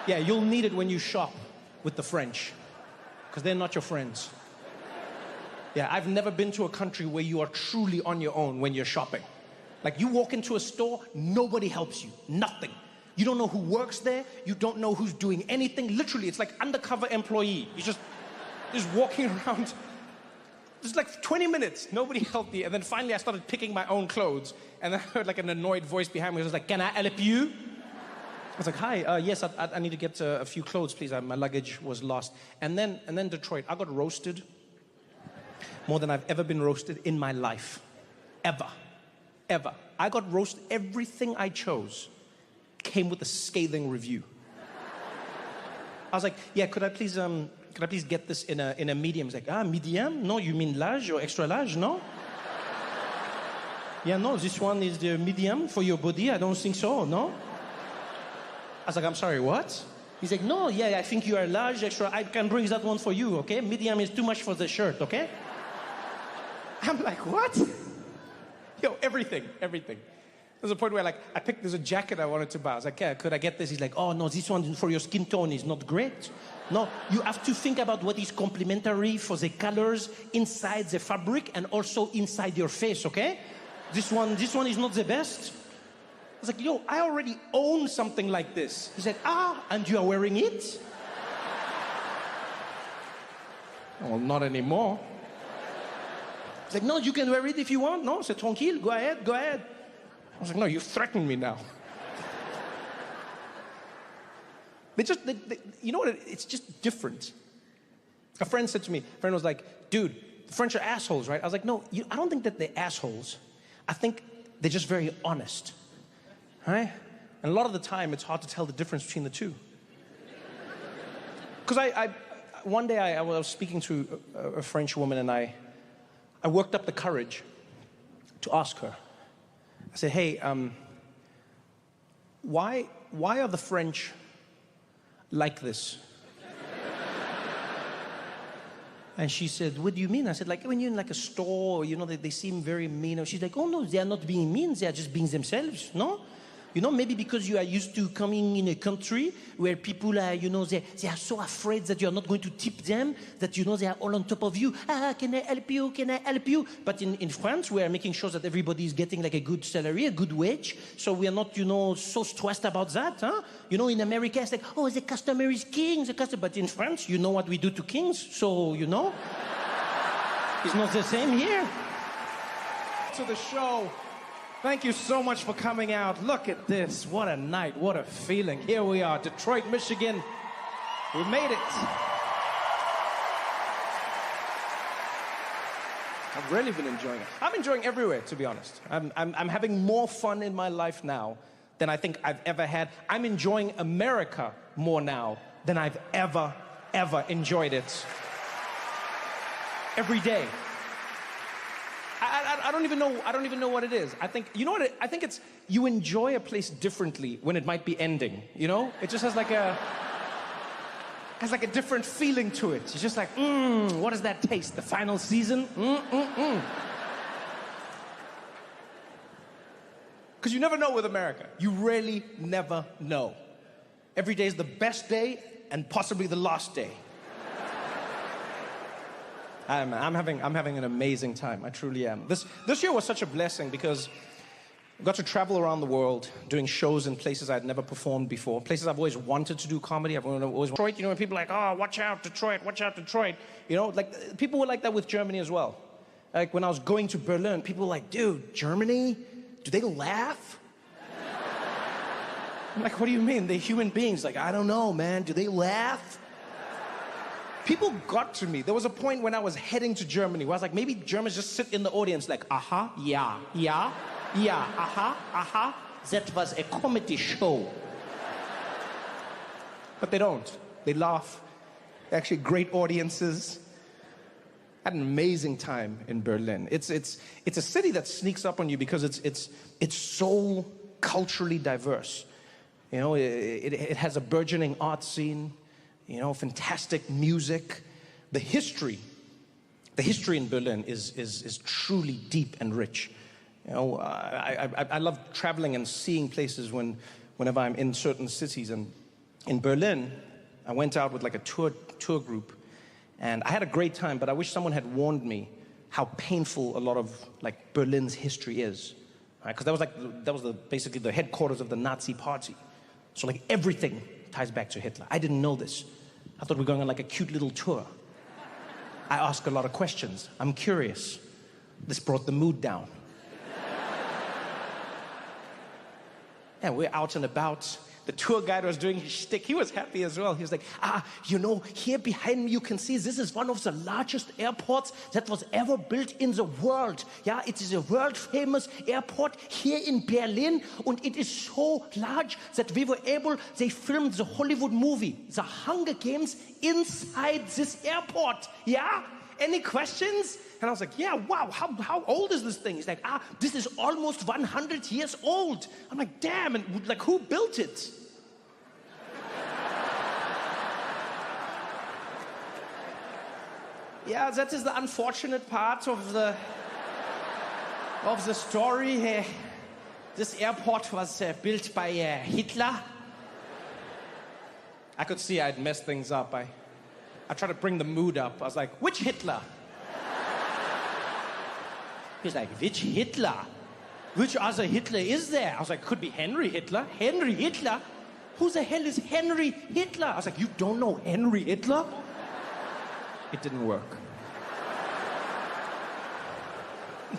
Yeah, you'll need it when you shop with the French, because they're not your friends. Yeah, I've never been to a country where you are truly on your own when you're shopping. Like, you walk into a store, nobody helps you, nothing. You don't know who works there, you don't know who's doing anything. Literally, it's like undercover employee. You're just walking around. It's like 20 minutes, nobody helped me. And then finally I started picking my own clothes, and then I heard like an annoyed voice behind me. It was like, "Can I help you?" I was like, "Hi, yes, I need to get a few clothes, please. My luggage was lost." And then Detroit, I got roasted more than I've ever been roasted in my life. Ever. I got roasted. Everything I chose came with a scathing review. I was like, "Yeah, could I please get this in a medium?" It's like, medium? No, you mean large or extra large, no? Yeah, no, this one is the medium for your body. I don't think so, no? I was like, "I'm sorry, what?" He's like, "No, yeah, I think you are large, extra. I can bring that one for you, okay? Medium is too much for the shirt, okay?" I'm like, "What?" Yo, everything. There's a point where, like, there's a jacket I wanted to buy. I was like, "Yeah, could I get this?" He's like, "Oh, no, this one for your skin tone is not great. No, you have to think about what is complementary for the colors inside the fabric and also inside your face, okay? This one is not the best." I was like, "Yo, I already own something like this." He said, "And you are wearing it?" Well, not anymore. He's like, "No, you can wear it if you want. No, c'est tranquille, go ahead. I was like, "No, you threaten me now." They you know what, it's just different. A friend said to me, a friend was like, "Dude, the French are assholes, right?" I was like, "No, I don't think that they're assholes. I think they're just very honest, right? And a lot of the time, it's hard to tell the difference between the two." Because one day I was speaking to a French woman, and I worked up the courage to ask her. I said, "Hey, why are the French like this?" And she said, "What do you mean?" I said, "Like when you're in like a store, you know, they seem very mean." She's like, "Oh no, they are not being mean, they are just being themselves, no? You know, maybe because you are used to coming in a country where people are, you know, they are so afraid that you are not going to tip them, that, you know, they are all on top of you. Can I help you? Can I help you?" But in France, we are making sure that everybody is getting like a good salary, a good wage. So we are not, you know, so stressed about that, huh? You know, in America, it's like, "Oh, the customer is king, the customer." But in France, you know what we do to kings. So, you know, it's not the same here. To the show. Thank you so much for coming out. Look at this. What a night. What a feeling. Here we are, Detroit, Michigan. We made it. I've really been enjoying it. I'm enjoying everywhere, to be honest. I'm having more fun in my life now than I think I've ever had. I'm enjoying America more now than I've ever enjoyed it. Every day. I don't even know what it is. I think, you know what, I think it's, you enjoy a place differently when it might be ending, you know? It just has like a different feeling to it. It's just like, what does that taste? The final season? Because you never know with America. You really never know. Every day is the best day and possibly the last day. I'm having an amazing time. I truly am. This year was such a blessing because I got to travel around the world doing shows in places I'd never performed before, places I've always wanted to do comedy. I've always Detroit, you know, and people are like, "Oh, watch out, Detroit, watch out, Detroit." You know, like people were like that with Germany as well. Like when I was going to Berlin, people were like, "Dude, Germany? Do they laugh?" I'm like, "What do you mean? They're human beings." Like, "I don't know, man. Do they laugh?" People got to me. There was a point when I was heading to Germany where I was like, maybe Germans just sit in the audience like, yeah, that was a comedy show. But they don't. They laugh. They're actually great audiences. I had an amazing time in Berlin. It's a city that sneaks up on you because it's so culturally diverse. You know, it has a burgeoning art scene. You know, fantastic music. The history in Berlin is truly deep and rich. You know, I love traveling and seeing places whenever I'm in certain cities, and in Berlin, I went out with like a tour group, and I had a great time, but I wish someone had warned me how painful a lot of like Berlin's history is. Right? Because that was basically the headquarters of the Nazi party. So like everything ties back to Hitler. I didn't know this. I thought we were going on like a cute little tour. I ask a lot of questions. I'm curious. This brought the mood down. And we're out and about. The tour guide was doing his shtick. He was happy as well. He was like, you know, here behind me you can see this is one of the largest airports that was ever built in the world. Yeah, it is a world famous airport here in Berlin, and it is so large that they filmed the Hollywood movie, The Hunger Games, inside this airport. Yeah? Any questions? And I was like, yeah, wow, how old is this thing? He's like, this is almost 100 years old. I'm like, damn, and like, who built it? Yeah, that is the unfortunate part of the story. This airport was built by Hitler. I could see I'd messed things up. I tried to bring the mood up. I was like, which Hitler? He's like, which Hitler? Which other Hitler is there? I was like, could be Henry Hitler. Henry Hitler? Who the hell is Henry Hitler? I was like, you don't know Henry Hitler? It didn't work.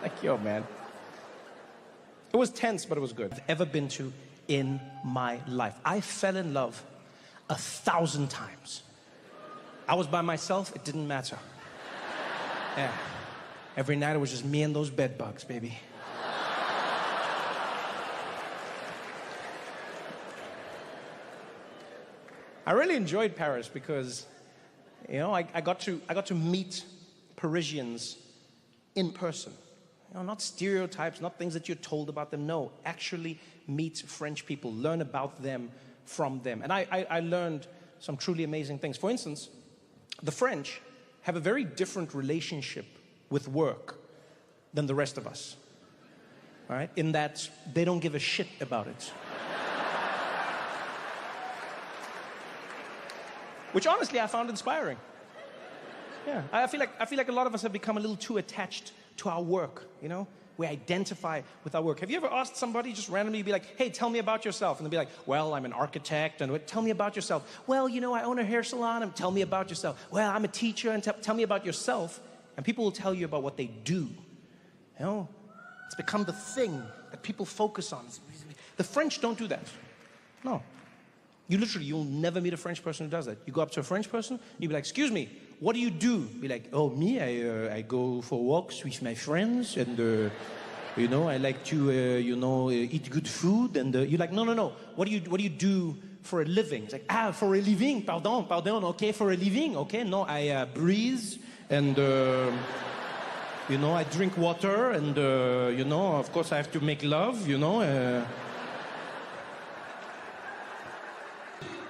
Like, yo, man. It was tense, but it was good. I've ever been to in my life. I fell in love 1,000 times. I was by myself, it didn't matter. Yeah. Every night it was just me and those bed bugs, baby. I really enjoyed Paris because, you know, I got to meet Parisians in person. You know, not stereotypes, not things that you're told about them. No, actually meet French people, learn about them from them. And I learned some truly amazing things. For instance, the French have a very different relationship with work than the rest of us, all right? In that they don't give a shit about it. Which honestly I found inspiring. Yeah, I feel like a lot of us have become a little too attached to our work, you know? We identify with our work. Have you ever asked somebody just randomly, be like, hey, tell me about yourself? And they'll be like, well, I'm an architect. And tell me about yourself. Well, you know, I own a hair salon. And tell me about yourself. Well, I'm a teacher. And tell me about yourself. And people will tell you about what they do. You know, it's become the thing that people focus on. The French don't do that. No. You'll never meet a French person who does that. You go up to a French person, you'll be like, excuse me, what do you do? Be like, oh, me, I go for walks with my friends, and, you know, I like to, eat good food, and you're like, no, what do you do for a living? It's like, for a living, pardon, okay, for a living, okay, no, I breathe, and, you know, I drink water, and, you know, of course I have to make love, you know,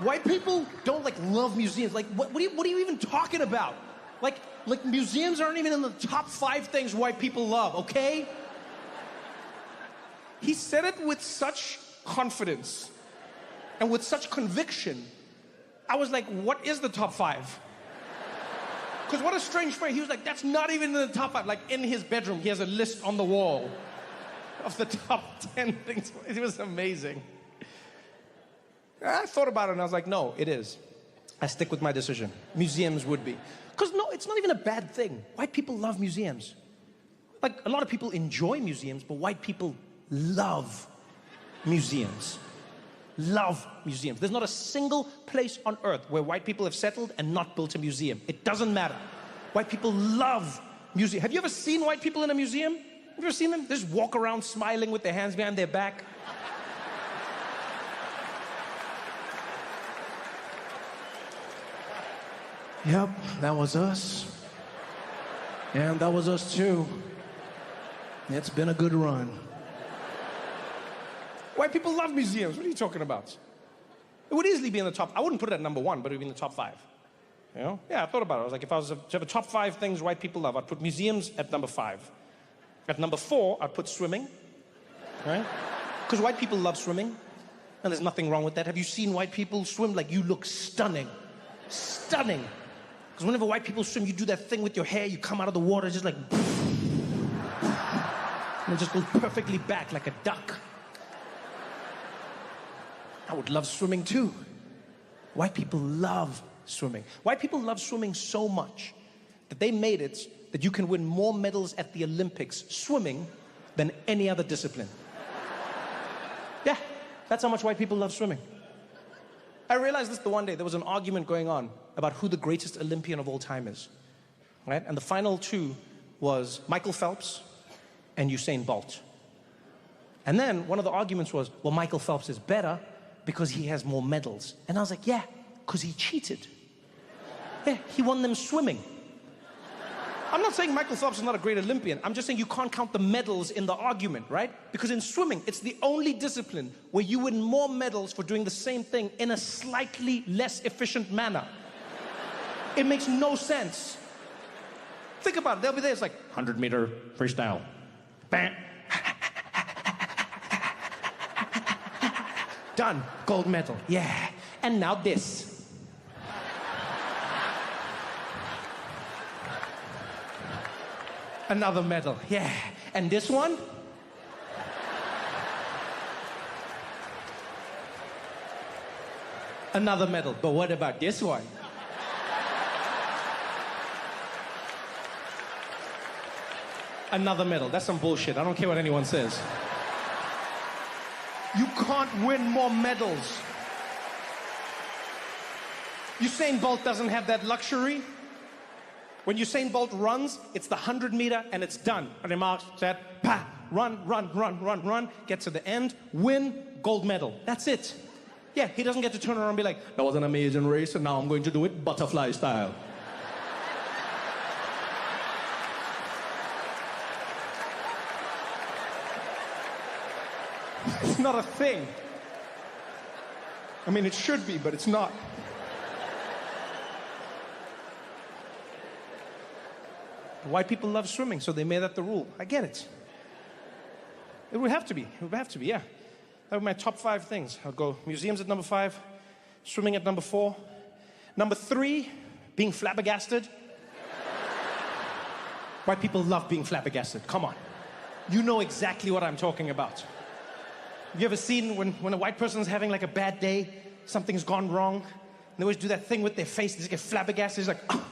White people don't like love museums. Like, what are you even talking about? Like museums aren't even in the top 5 things white people love, okay? He said it with such confidence and with such conviction. I was like, what is the top 5? Because what a strange phrase. He was like, that's not even in the top 5. Like, in his bedroom, he has a list on the wall of the top 10 things. It was amazing. I thought about it and I was like, no, it is. I stick with my decision. Museums would be. Because no, it's not even a bad thing. White people love museums. Like, a lot of people enjoy museums, but white people love museums. Love museums. There's not a single place on earth where white people have settled and not built a museum. It doesn't matter. White people love museums. Have you ever seen white people in a museum? Have you ever seen them? They just walk around smiling with their hands behind their back. Yep, that was us. And that was us too. It's been a good run. White people love museums. What are you talking about? It would easily be in the top. I wouldn't put it at number 1, but it would be in the top 5. You know? Yeah, I thought about it. I was like, if I was to have a top 5 things white people love, I'd put museums at number 5. At number 4, I'd put swimming. Right? Because white people love swimming. And there's nothing wrong with that. Have you seen white people swim? Like, you look stunning. Stunning. Because whenever white people swim, you do that thing with your hair, you come out of the water just like... and it just goes perfectly back like a duck. I would love swimming too. White people love swimming. White people love swimming so much that they made it that you can win more medals at the Olympics swimming than any other discipline. Yeah, that's how much white people love swimming. I realized this the one day. There was an argument going on about who the greatest Olympian of all time is. Right? And the final two was Michael Phelps and Usain Bolt. And then one of the arguments was, well, Michael Phelps is better because he has more medals. And I was like, yeah, because he cheated. Yeah, he won them swimming. I'm not saying Michael Phelps is not a great Olympian. I'm just saying you can't count the medals in the argument, right? Because in swimming, it's the only discipline where you win more medals for doing the same thing in a slightly less efficient manner. It makes no sense. Think about it. They'll be there. It's like 100-meter freestyle. Bam. Done. Gold medal. Yeah. And now this. Another medal. Yeah. And this one? Another medal. But what about this one? Another medal. That's some bullshit. I don't care what anyone says. You can't win more medals. Usain Bolt doesn't have that luxury. When Usain Bolt runs, it's the 100-meter and it's done. On your mark, set, pa, run, run, run, run, run, get to the end, win, gold medal. That's it. Yeah, he doesn't get to turn around and be like, that was an amazing race and now I'm going to do it butterfly style. It's not a thing. I mean, it should be, but it's not. White people love swimming, so they made that the rule. I get it. It would have to be. It would have to be, yeah. That would be my top 5 things. I'll go museums at number 5, swimming at number 4. Number 3, being flabbergasted. White people love being flabbergasted. Come on. You know exactly what I'm talking about. Have you ever seen when a white person's having like a bad day, something's gone wrong, and they always do that thing with their face, they just get flabbergasted, it's like, oh.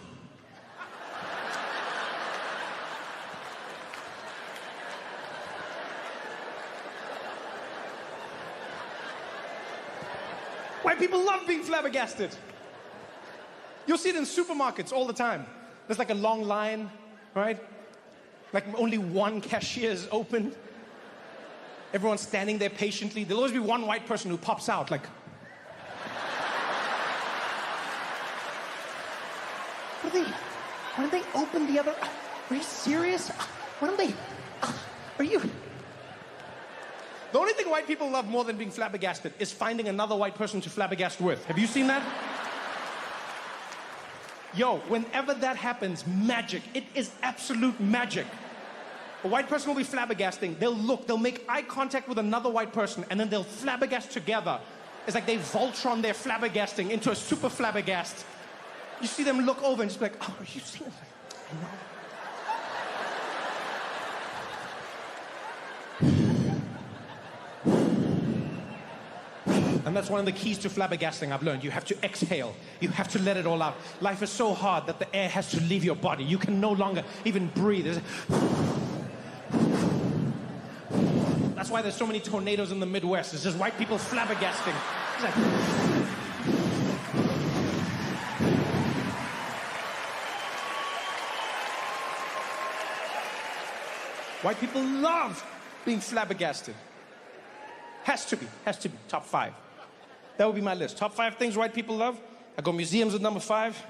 White people love being flabbergasted. You'll see it in supermarkets all the time. There's like a long line, right? Like only one cashier is open. Everyone's standing there patiently. There'll always be one white person who pops out like... Why don't they open the other... Are you serious? Why don't they... Are you... The only thing white people love more than being flabbergasted is finding another white person to flabbergast with. Have you seen that? Yo, whenever that happens, magic. It is absolute magic. A white person will be flabbergasting. They'll make eye contact with another white person, and then they'll flabbergast together. It's like they Voltron their flabbergasting into a super flabbergast. You see them look over and just be like, oh, are you seeing it? I know. And that's one of the keys to flabbergasting I've learned. You have to exhale. You have to let it all out. Life is so hard that the air has to leave your body. You can no longer even breathe. That's why there's so many tornadoes in the Midwest. It's just white people flabbergasting. It's like... White people love being flabbergasted. Has to be. Top 5. That would be my list. Top 5 things white people love. I go museums at number 5.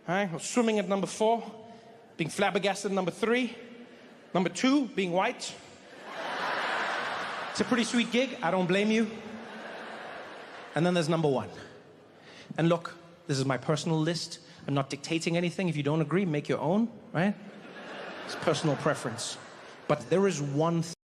All right, swimming at number 4. Being flabbergasted at number 3. Number 2, being white. It's a pretty sweet gig. I don't blame you. And then there's number 1. And look, this is my personal list. I'm not dictating anything. If you don't agree, make your own, right? It's personal preference. But there is one thing